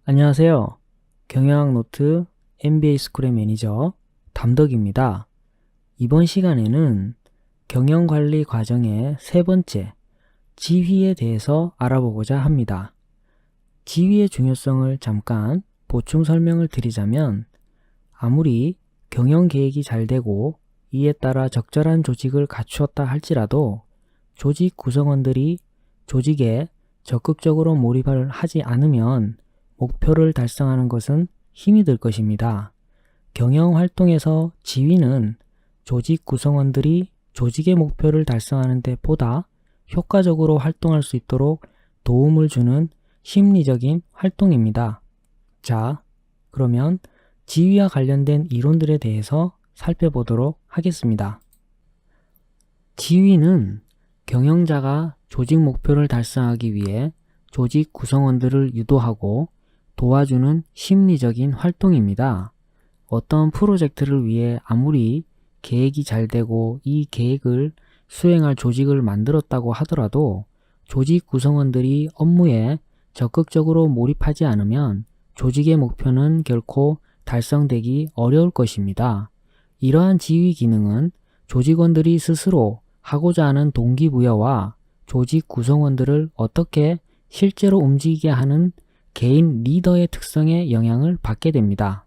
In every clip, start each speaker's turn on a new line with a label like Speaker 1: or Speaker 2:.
Speaker 1: 안녕하세요. 경영학 노트 MBA 스쿨의 매니저 담덕입니다. 이번 시간에는 경영관리 과정의 세 번째, 지휘에 대해서 알아보고자 합니다. 지휘의 중요성을 잠깐 보충 설명을 드리자면, 아무리 경영계획이 잘 되고 이에 따라 적절한 조직을 갖추었다 할지라도 조직 구성원들이 조직에 적극적으로 몰입을 하지 않으면 목표를 달성하는 것은 힘이 들 것입니다. 경영 활동에서 지휘는 조직 구성원들이 조직의 목표를 달성하는 데 보다 효과적으로 활동할 수 있도록 도움을 주는 심리적인 활동입니다. 자, 그러면 지휘와 관련된 이론들에 대해서 살펴보도록 하겠습니다. 지휘는 경영자가 조직 목표를 달성하기 위해 조직 구성원들을 유도하고 도와주는 심리적인 활동입니다. 어떤 프로젝트를 위해 아무리 계획이 잘 되고 이 계획을 수행할 조직을 만들었다고 하더라도 조직 구성원들이 업무에 적극적으로 몰입하지 않으면 조직의 목표는 결코 달성되기 어려울 것입니다. 이러한 지휘 기능은 조직원들이 스스로 하고자 하는 동기부여와 조직 구성원들을 어떻게 실제로 움직이게 하는 개인 리더의 특성에 영향을 받게 됩니다.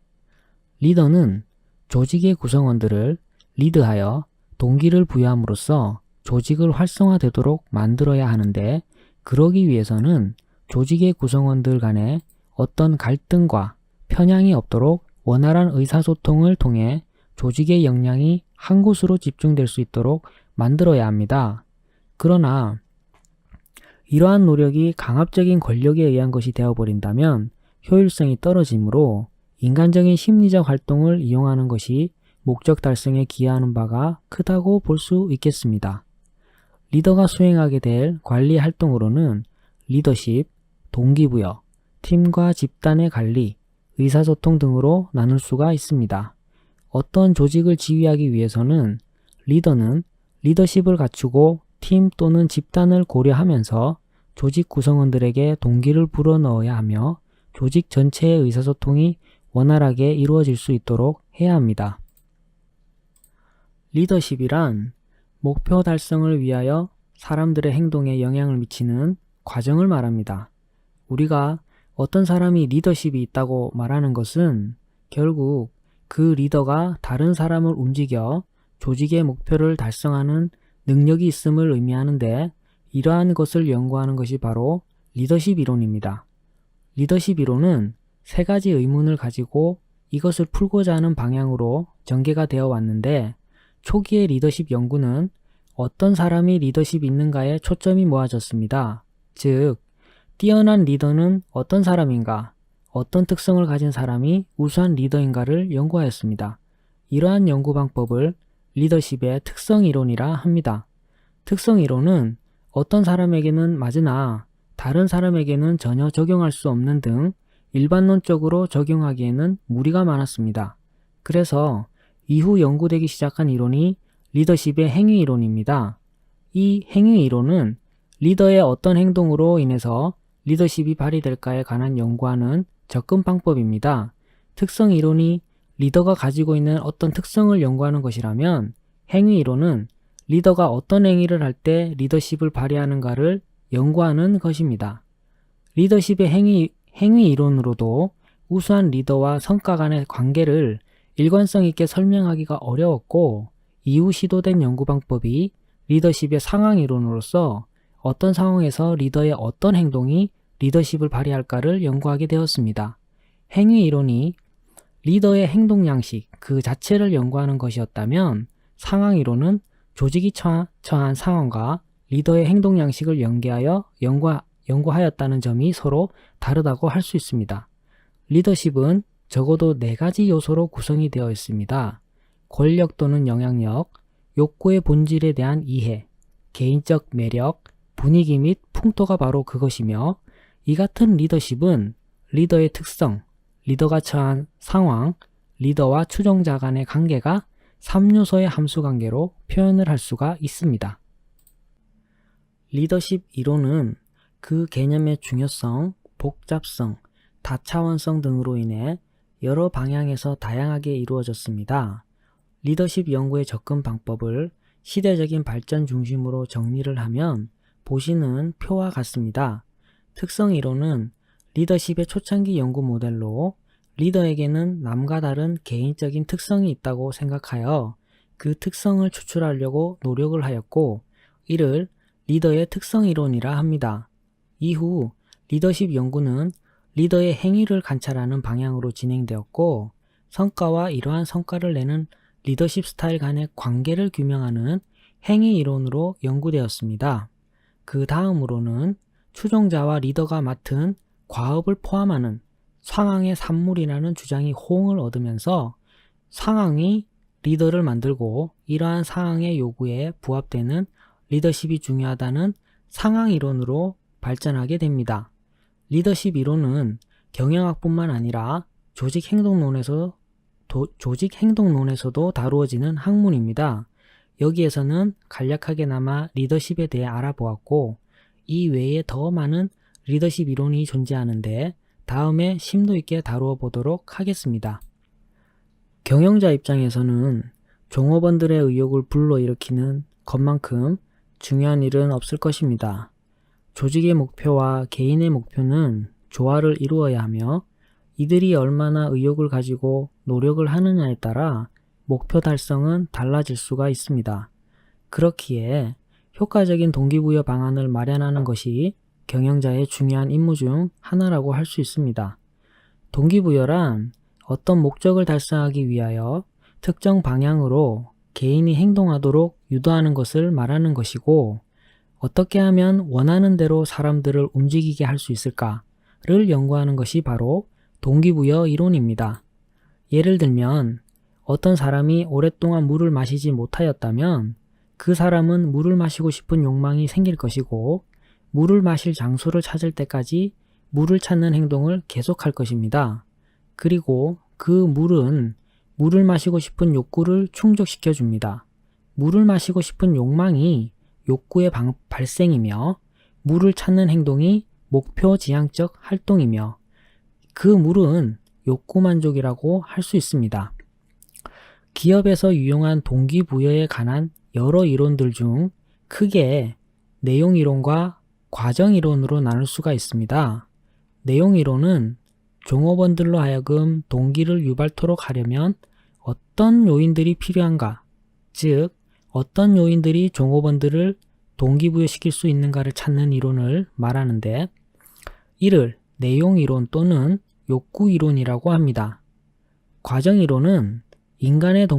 Speaker 1: 리더는 조직의 구성원들을 리드하여 동기를 부여함으로써 조직을 활성화되도록 만들어야 하는데, 그러기 위해서는 조직의 구성원들 간에 어떤 갈등과 편향이 없도록 원활한 의사소통을 통해 조직의 역량이 한 곳으로 집중될 수 있도록 만들어야 합니다. 그러나 이러한 노력이 강압적인 권력에 의한 것이 되어버린다면 효율성이 떨어지므로 인간적인 심리적 활동을 이용하는 것이 목적 달성에 기여하는 바가 크다고 볼 수 있겠습니다. 리더가 수행하게 될 관리 활동으로는 리더십, 동기부여, 팀과 집단의 관리, 의사소통 등으로 나눌 수가 있습니다. 어떤 조직을 지휘하기 위해서는 리더는 리더십을 갖추고 팀 또는 집단을 고려하면서 조직 구성원들에게 동기를 불어넣어야 하며 조직 전체의 의사소통이 원활하게 이루어질 수 있도록 해야 합니다. 리더십이란 목표 달성을 위하여 사람들의 행동에 영향을 미치는 과정을 말합니다. 우리가 어떤 사람이 리더십이 있다고 말하는 것은 결국 그 리더가 다른 사람을 움직여 조직의 목표를 달성하는 능력이 있음을 의미하는데, 이러한 것을 연구하는 것이 바로 리더십 이론입니다. 리더십 이론은 세 가지 의문을 가지고 이것을 풀고자 하는 방향으로 전개가 되어 왔는데, 초기의 리더십 연구는 어떤 사람이 리더십이 있는가에 초점이 모아졌습니다. 즉, 뛰어난 리더는 어떤 사람인가, 어떤 특성을 가진 사람이 우수한 리더인가를 연구하였습니다. 이러한 연구 방법을 리더십의 특성 이론이라 합니다. 특성 이론은 어떤 사람에게는 맞으나 다른 사람에게는 전혀 적용할 수 없는 등 일반론적으로 적용하기에는 무리가 많았습니다. 그래서 이후 연구되기 시작한 이론이 리더십의 행위 이론입니다. 이 행위 이론은 리더의 어떤 행동으로 인해서 리더십이 발휘될까에 관한 연구하는 접근 방법입니다. 특성 이론이 리더가 가지고 있는 어떤 특성을 연구하는 것이라면, 행위 이론은 리더가 어떤 행위를 할 때 리더십을 발휘하는가를 연구하는 것입니다. 리더십의 행위 이론으로도 우수한 리더와 성과 간의 관계를 일관성 있게 설명하기가 어려웠고, 이후 시도된 연구 방법이 리더십의 상황 이론으로서 어떤 상황에서 리더의 어떤 행동이 리더십을 발휘할까를 연구하게 되었습니다. 행위 이론이 리더의 행동 양식 그 자체를 연구하는 것이었다면, 상황 이론은 조직이 처한 상황과 리더의 행동 양식을 연계하여 연구하였다는 점이 서로 다르다고 할 수 있습니다. 리더십은 적어도 4가지 요소로 구성이 되어 있습니다. 권력 또는 영향력, 욕구의 본질에 대한 이해, 개인적 매력, 분위기 및 풍토가 바로 그것이며, 이 같은 리더십은 리더의 특성, 리더가 처한 상황, 리더와 추종자 간의 관계가 3요소의 함수관계로 표현을 할 수가 있습니다. 리더십 이론은 그 개념의 중요성, 복잡성, 다차원성 등으로 인해 여러 방향에서 다양하게 이루어졌습니다. 리더십 연구의 접근 방법을 시대적인 발전 중심으로 정리를 하면 보시는 표와 같습니다. 특성 이론은 리더십의 초창기 연구 모델로 리더에게는 남과 다른 개인적인 특성이 있다고 생각하여 그 특성을 추출하려고 노력을 하였고, 이를 리더의 특성 이론이라 합니다. 이후 리더십 연구는 리더의 행위를 관찰하는 방향으로 진행되었고, 성과와 이러한 성과를 내는 리더십 스타일 간의 관계를 규명하는 행위 이론으로 연구되었습니다. 그 다음으로는 추종자와 리더가 맡은 과업을 포함하는 상황의 산물이라는 주장이 호응을 얻으면서 상황이 리더를 만들고, 이러한 상황의 요구에 부합되는 리더십이 중요하다는 상황 이론으로 발전하게 됩니다. 리더십 이론은 경영학뿐만 아니라 조직 행동론에서도 다루어지는 학문입니다. 여기에서는 간략하게나마 리더십에 대해 알아보았고, 이 외에 더 많은 리더십 이론이 존재하는데 다음에 심도 있게 다루어 보도록 하겠습니다. 경영자 입장에서는 종업원들의 의욕을 불러일으키는 것만큼 중요한 일은 없을 것입니다. 조직의 목표와 개인의 목표는 조화를 이루어야 하며, 이들이 얼마나 의욕을 가지고 노력을 하느냐에 따라 목표 달성은 달라질 수가 있습니다. 그렇기에 효과적인 동기부여 방안을 마련하는 것이 경영자의 중요한 임무 중 하나라고 할 수 있습니다. 동기부여란 어떤 목적을 달성하기 위하여 특정 방향으로 개인이 행동하도록 유도하는 것을 말하는 것이고, 어떻게 하면 원하는 대로 사람들을 움직이게 할 수 있을까를 연구하는 것이 바로 동기부여 이론입니다. 예를 들면 어떤 사람이 오랫동안 물을 마시지 못하였다면 그 사람은 물을 마시고 싶은 욕망이 생길 것이고, 물을 마실 장소를 찾을 때까지 물을 찾는 행동을 계속할 것입니다. 그리고 그 물은 물을 마시고 싶은 욕구를 충족시켜 줍니다. 물을 마시고 싶은 욕망이 욕구의 발생이며, 물을 찾는 행동이 목표 지향적 활동이며, 그 물은 욕구 만족이라고 할 수 있습니다. 기업에서 유용한 동기부여에 관한 여러 이론들 중 크게 내용이론과 과정이론으로 나눌 수가 있습니다. 내용이론은 종업원들로 하여금 동기를 유발토록 하려면 어떤 요인들이 필요한가, 즉 어떤 요인들이 종업원들을 동기부여시킬 수 있는가를 찾는 이론을 말하는데, 이를 내용이론 또는 욕구이론이라고 합니다. 과정이론은 인간의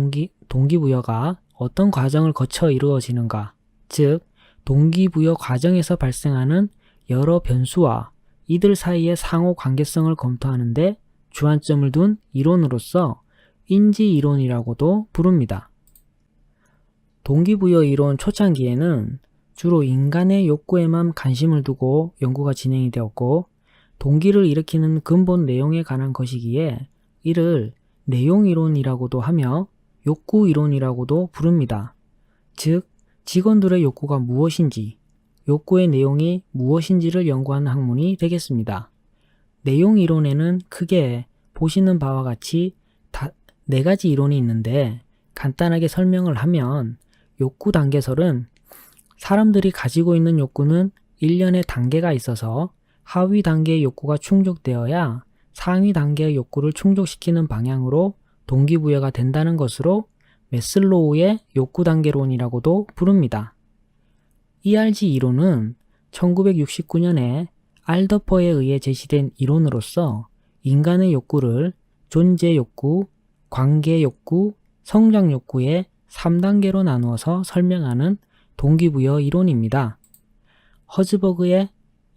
Speaker 1: 동기부여가 어떤 과정을 거쳐 이루어지는가, 즉 동기부여 과정에서 발생하는 여러 변수와 이들 사이의 상호 관계성을 검토하는데 주안점을 둔 이론으로서 인지이론이라고도 부릅니다. 동기부여 이론 초창기에는 주로 인간의 욕구에만 관심을 두고 연구가 진행이 되었고, 동기를 일으키는 근본 내용에 관한 것이기에 이를 내용이론이라고도 하며 욕구이론이라고도 부릅니다. 즉, 직원들의 욕구가 무엇인지, 욕구의 내용이 무엇인지를 연구하는 학문이 되겠습니다. 내용이론에는 크게 보시는 바와 같이 4가지 이론이 있는데, 간단하게 설명을 하면 욕구 단계설은 사람들이 가지고 있는 욕구는 일련의 단계가 있어서 하위 단계의 욕구가 충족되어야 상위 단계의 욕구를 충족시키는 방향으로 동기부여가 된다는 것으로 매슬로우의 욕구 단계론이라고도 부릅니다. ERG 이론은 1969년에 알더퍼에 의해 제시된 이론으로서 인간의 욕구를 존재 욕구, 관계 욕구, 성장 욕구의 3단계로 나누어서 설명하는 동기부여 이론입니다. 허즈버그의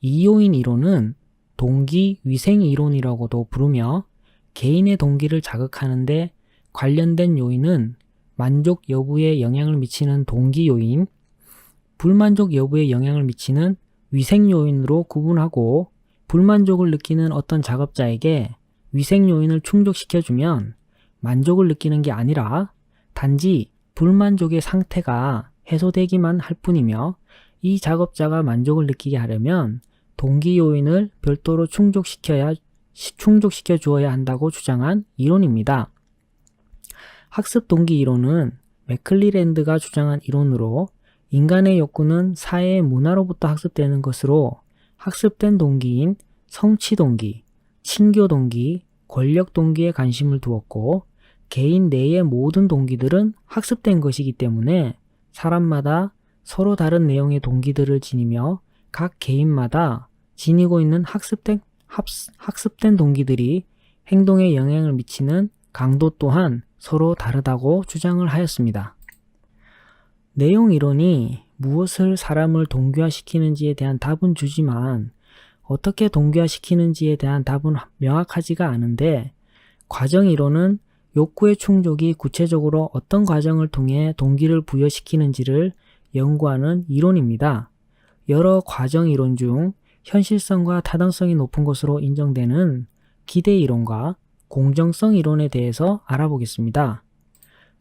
Speaker 1: 이요인 이론은 동기 위생 이론이라고도 부르며, 개인의 동기를 자극하는데 관련된 요인은 만족 여부에 영향을 미치는 동기 요인, 불만족 여부에 영향을 미치는 위생 요인으로 구분하고, 불만족을 느끼는 어떤 작업자에게 위생 요인을 충족시켜주면 만족을 느끼는 게 아니라 단지 불만족의 상태가 해소되기만 할 뿐이며, 이 작업자가 만족을 느끼게 하려면 동기 요인을 별도로 충족시켜야 충족시켜 주어야 한다고 주장한 이론입니다. 학습 동기 이론은 맥클리랜드가 주장한 이론으로 인간의 욕구는 사회의 문화로부터 학습되는 것으로 학습된 동기인 성취 동기, 친교 동기, 권력 동기에 관심을 두었고 개인 내의 모든 동기들은 학습된 것이기 때문에 사람마다 서로 다른 내용의 동기들을 지니며 각 개인마다 지니고 있는 학습된 동기들이 행동에 영향을 미치는 강도 또한 서로 다르다고 주장을 하였습니다. 내용 이론이 무엇을 사람을 동기화시키는지에 대한 답은 주지만 어떻게 동기화시키는지에 대한 답은 명확하지가 않은데 과정 이론은 욕구의 충족이 구체적으로 어떤 과정을 통해 동기를 부여시키는지를 연구하는 이론입니다. 여러 과정 이론 중 현실성과 타당성이 높은 것으로 인정되는 기대 이론과 공정성 이론에 대해서 알아보겠습니다.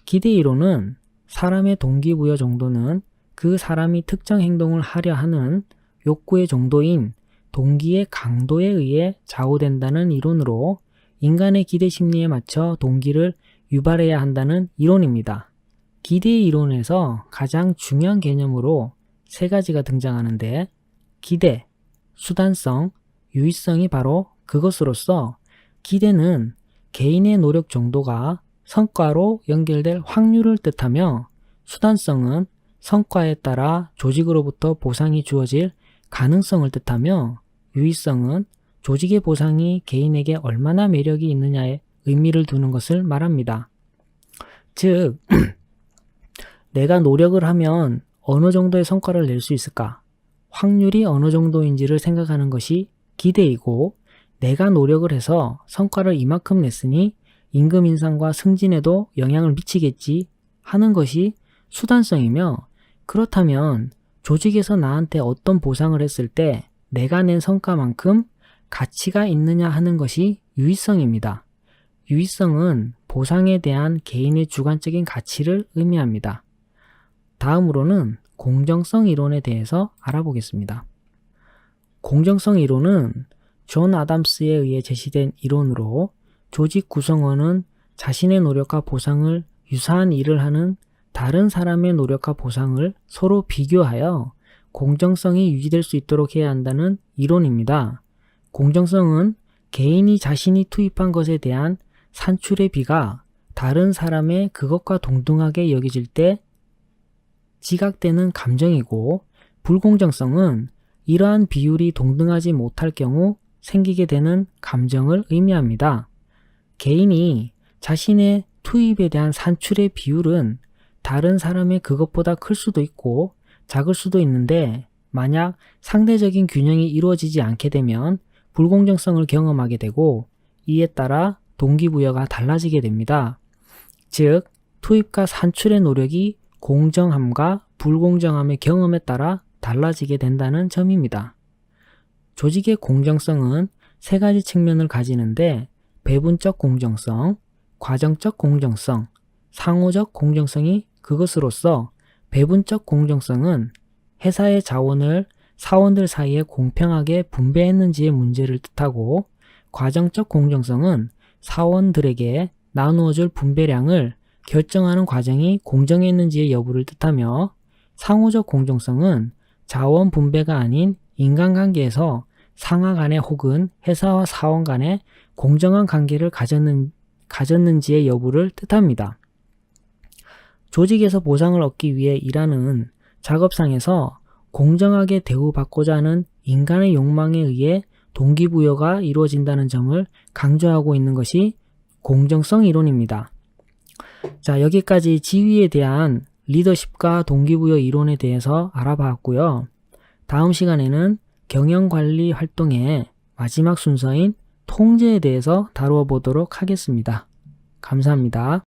Speaker 1: 기대 이론은 사람의 동기부여 정도는 그 사람이 특정 행동을 하려 하는 욕구의 정도인 동기의 강도에 의해 좌우된다는 이론으로 인간의 기대 심리에 맞춰 동기를 유발해야 한다는 이론입니다. 기대 이론에서 가장 중요한 개념으로 세 가지가 등장하는데 기대, 수단성, 유의성이 바로 그것으로서 기대는 개인의 노력 정도가 성과로 연결될 확률을 뜻하며 수단성은 성과에 따라 조직으로부터 보상이 주어질 가능성을 뜻하며 유의성은 조직의 보상이 개인에게 얼마나 매력이 있느냐에 의미를 두는 것을 말합니다. 즉, 내가 노력을 하면 어느 정도의 성과를 낼 수 있을까? 확률이 어느 정도인지를 생각하는 것이 기대이고 내가 노력을 해서 성과를 이만큼 냈으니 임금 인상과 승진에도 영향을 미치겠지 하는 것이 수단성이며 그렇다면 조직에서 나한테 어떤 보상을 했을 때 내가 낸 성과만큼 가치가 있느냐 하는 것이 유의성입니다. 유의성은 보상에 대한 개인의 주관적인 가치를 의미합니다. 다음으로는 공정성 이론에 대해서 알아보겠습니다. 공정성 이론은 존 아담스에 의해 제시된 이론으로 조직 구성원은 자신의 노력과 보상을 유사한 일을 하는 다른 사람의 노력과 보상을 서로 비교하여 공정성이 유지될 수 있도록 해야 한다는 이론입니다. 공정성은 개인이 자신이 투입한 것에 대한 산출의 비가 다른 사람의 그것과 동등하게 여겨질 때 지각되는 감정이고 불공정성은 이러한 비율이 동등하지 못할 경우 생기게 되는 감정을 의미합니다. 개인이 자신의 투입에 대한 산출의 비율은 다른 사람의 그것보다 클 수도 있고 작을 수도 있는데 만약 상대적인 균형이 이루어지지 않게 되면 불공정성을 경험하게 되고 이에 따라 동기부여가 달라지게 됩니다. 즉, 투입과 산출의 노력이 공정함과 불공정함의 경험에 따라 달라지게 된다는 점입니다. 조직의 공정성은 세 가지 측면을 가지는데 배분적 공정성, 과정적 공정성, 상호적 공정성이 그것으로서 배분적 공정성은 회사의 자원을 사원들 사이에 공평하게 분배했는지의 문제를 뜻하고 과정적 공정성은 사원들에게 나누어줄 분배량을 결정하는 과정이 공정했는지의 여부를 뜻하며 상호적 공정성은 자원 분배가 아닌 인간관계에서 상하 간에 혹은 회사와 사원 간에 공정한 관계를 가졌는지의 여부를 뜻합니다. 조직에서 보상을 얻기 위해 일하는 작업상에서 공정하게 대우받고자 하는 인간의 욕망에 의해 동기부여가 이루어진다는 점을 강조하고 있는 것이 공정성 이론입니다. 자, 여기까지 지위에 대한 리더십과 동기부여 이론에 대해서 알아봤고요. 다음 시간에는 경영관리 활동의 마지막 순서인 통제에 대해서 다루어 보도록 하겠습니다. 감사합니다.